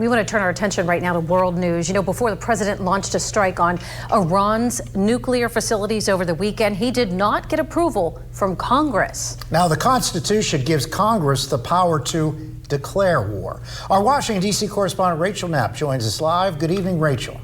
We want to turn our attention right now to world news. You know, before the president launched a strike on Iran's nuclear facilities over the weekend, he did not get approval from Congress. Now, the Constitution gives Congress the power to declare war. Our Washington, D.C. correspondent Rachel Knapp joins us live. Good evening, Rachel.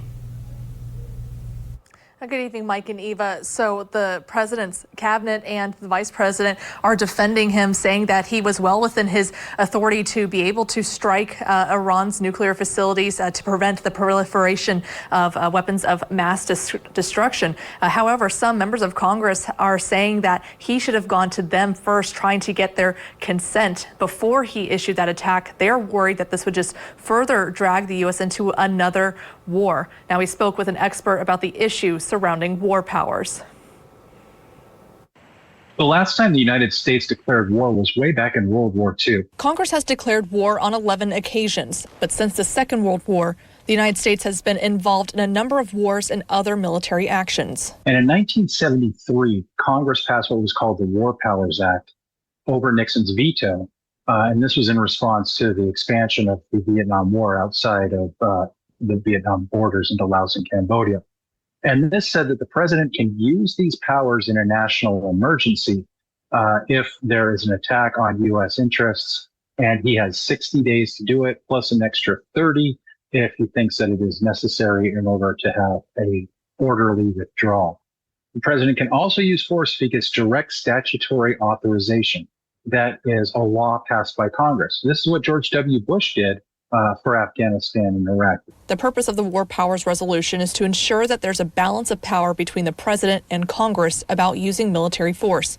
Good evening, Mike and Eva. So the president's cabinet and the vice president are defending him, saying that he was well within his authority to be able to strike Iran's nuclear facilities to prevent the proliferation of weapons of mass destruction. However, some members of Congress are saying that he should have gone to them first, trying to get their consent before he issued that attack. They're worried that this would just further drag the U.S. into another war. Now, we spoke with an expert about the issue surrounding war powers. The last time the United States declared war was way back in World War II. Congress has declared war on 11 occasions, but since the Second World War, the United States has been involved in a number of wars and other military actions. And in 1973, Congress passed what was called the War Powers Act over Nixon's veto. And this was in response to the expansion of the Vietnam War outside of the Vietnam borders into Laos and Cambodia. And this said that the president can use these powers in a national emergency if there is an attack on U.S. interests, and he has 60 days to do it, plus an extra 30 if he thinks that it is necessary in order to have a orderly withdrawal. The president can also use force if he gets direct statutory authorization. That is a law passed by Congress. This is what George W. Bush did for Afghanistan and Iraq. The purpose of the War Powers Resolution is to ensure that there's a balance of power between the president and Congress about using military force.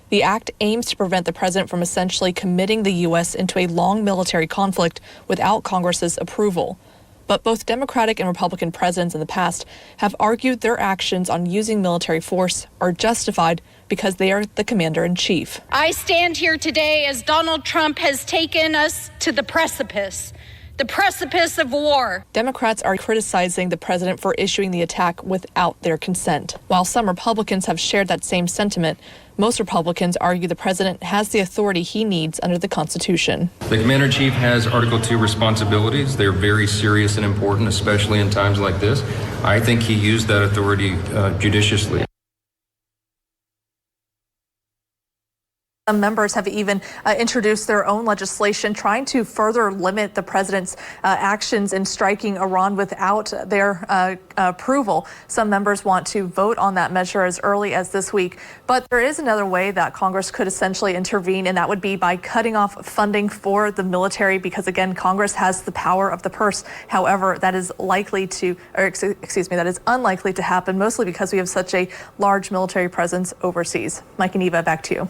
The act aims to prevent the president from essentially committing the U.S. into a long military conflict without Congress's approval. But both Democratic and Republican presidents in the past have argued their actions on using military force are justified because they are the commander-in-chief. I stand here today as Donald Trump has taken us to the precipice of war. Democrats are criticizing the president for issuing the attack without their consent. While some Republicans have shared that same sentiment, most Republicans argue the president has the authority he needs under the Constitution. The commander-in-chief has Article 2 responsibilities. They're very serious and important, especially in times like this. I think he used that authority judiciously. Some members have even introduced their own legislation trying to further limit the president's actions in striking Iran without their approval. Some members want to vote on that measure as early as this week. But there is another way that Congress could essentially intervene, and that would be by cutting off funding for the military, because, again, Congress has the power of the purse. However, that is likely to, that is unlikely to happen, mostly because we have such a large military presence overseas. Mike and Eva, back to you.